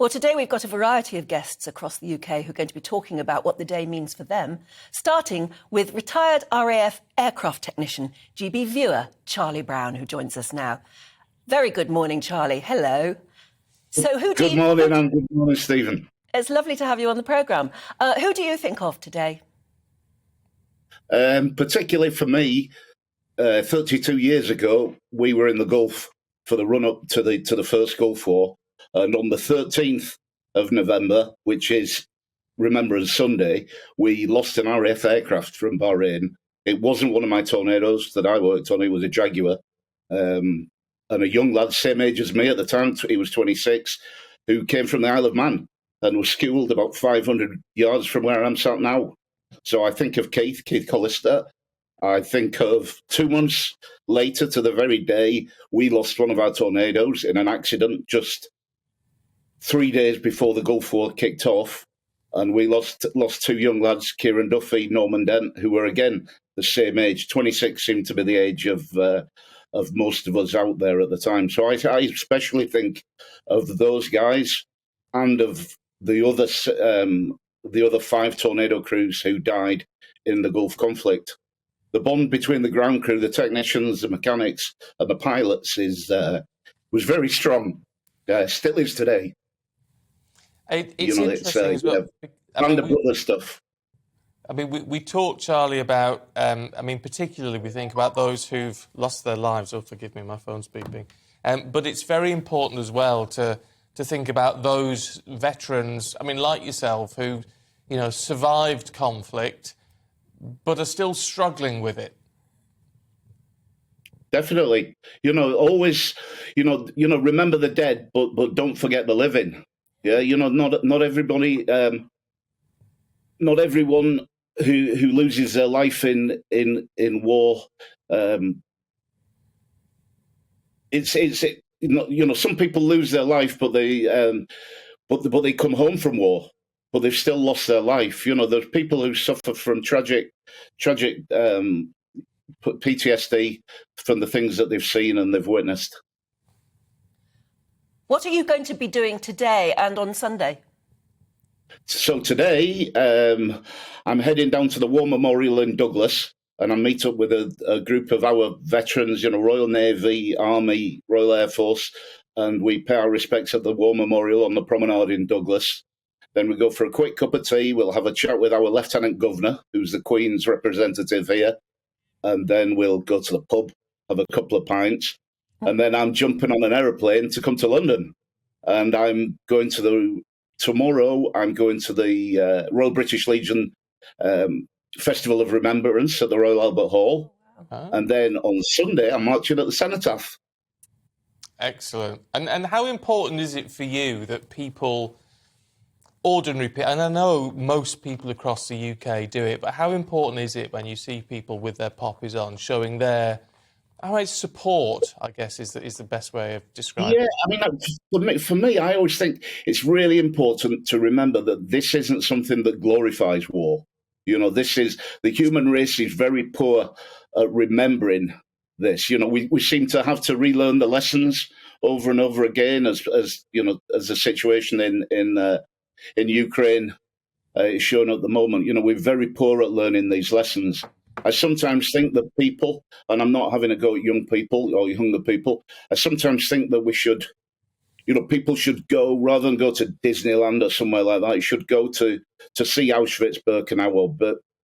Well, today we've got a variety of guests across the UK who are going to be talking about what the day means for them, starting with retired RAF aircraft technician, GB viewer, Charlie Brown, who joins us now. Very good morning, Charlie. Hello. So Good morning and good morning, Stephen. It's lovely to have you on the programme. Who do you think of today? Particularly for me, 32 years ago, we were in the Gulf for the run-up to the first Gulf War. And on the 13th of November, which is Remembrance Sunday, we lost an RAF aircraft from Bahrain. It wasn't one of my Tornadoes that I worked on. It was a Jaguar. And a young lad, same age as me at the time, he was 26, who came from the Isle of Man and was schooled about 500 yards from where I'm sat now. So I think of Keith Collister. I think of 2 months later to the very day, we lost one of our Tornadoes in an accident just 3 days before the Gulf War kicked off. And we lost two young lads, Kieran Duffy, Norman Dent, who were, again, the same age. 26 seemed to be the age of most of us out there at the time. So I especially think of those guys and of the other 5 Tornado crews who died in the Gulf conflict. The bond between the ground crew, the technicians, the mechanics, and the pilots was very strong. Still is today. It's interesting as well. Brother stuff. I mean, we talk, Charlie, about, particularly we think about those who've lost their lives. Oh, forgive me, my phone's beeping. But it's very important as well to think about those veterans, like yourself, who, survived conflict, but are still struggling with it. Definitely. Always, remember the dead, but don't forget the living. Yeah, not everybody, not everyone who loses their life in war. Some people lose their life, but they come home from war, but they've still lost their life. There's people who suffer from tragic PTSD from the things that they've seen and they've witnessed. What are you going to be doing today and on Sunday? So today, I'm heading down to the War Memorial in Douglas, and I meet up with a group of our veterans, Royal Navy, Army, Royal Air Force, and we pay our respects at the War Memorial on the promenade in Douglas. Then we go for a quick cup of tea. We'll have a chat with our Lieutenant Governor, who's the Queen's representative here, and then we'll go to the pub, have a couple of pints. And then I'm jumping on an aeroplane to come to London. And I'm going tomorrow, I'm going to the Royal British Legion Festival of Remembrance at the Royal Albert Hall. Oh. And then on Sunday, I'm marching at the Cenotaph. Excellent. And how important is it for you that people, ordinary people, and I know most people across the UK do it, but how important is it when you see people with their poppies on, showing their support, I guess, is the best way of describing it. Yeah, for me, I always think it's really important to remember that this isn't something that glorifies war. This is, the human race is very poor at remembering this. We seem to have to relearn the lessons over and over again as the situation in Ukraine is shown at the moment. We're very poor at learning these lessons. I sometimes think that people, and I'm not having a go at young people or younger people, I sometimes think that we should, people should go, rather than go to Disneyland or somewhere like that, you should go to see Auschwitz, Birkenau or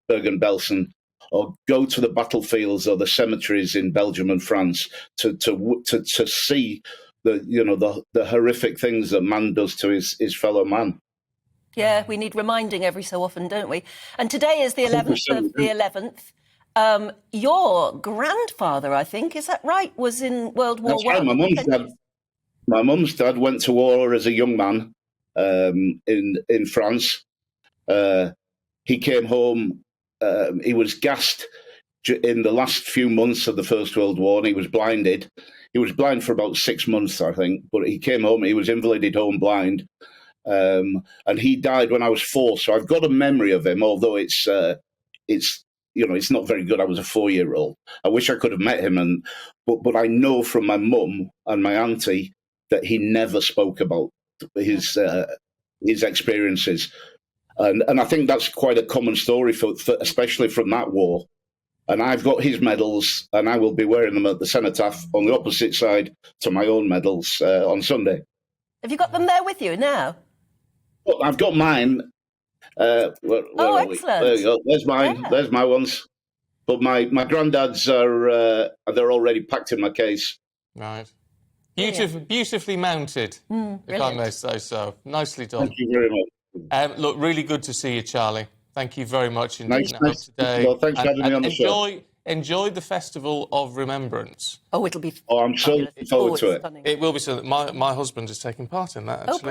Bergen-Belsen, or go to the battlefields or the cemeteries in Belgium and France to see the horrific things that man does to his fellow man. Yeah, we need reminding every so often, don't we? And today is the 11th of the 11th. Your grandfather, I think, is that right, was in World War I? Right. My mum's dad went to war as a young man in France. He came home. He was gassed in the last few months of the First World War, and he was blinded. He was blind for about 6 months, I think, but he came home. He was invalided home blind. And he died when I was 4, so I've got a memory of him, although it's not very good. I was a 4-year-old. I wish I could have met him, but I know from my mum and my auntie that he never spoke about his experiences. And I think that's quite a common story, for especially from that war. And I've got his medals, and I will be wearing them at the cenotaph on the opposite side to my own medals on Sunday. Have you got them there with you now? Well, I've got mine. Where excellent. There you go. There's mine. Yeah. There's my ones. But my granddad's are they're already packed in my case. Right. Beautifully mounted, if I may say so. Nicely done. Thank you very much. Look, really good to see you, Charlie. Thank you very much indeed. Nice today. well, thanks for having me on the show. Enjoy the Festival of Remembrance. Oh, it'll be. I'm so looking forward to it. Stunning. It will be so. My husband is taking part in that, actually. Oh, brilliant.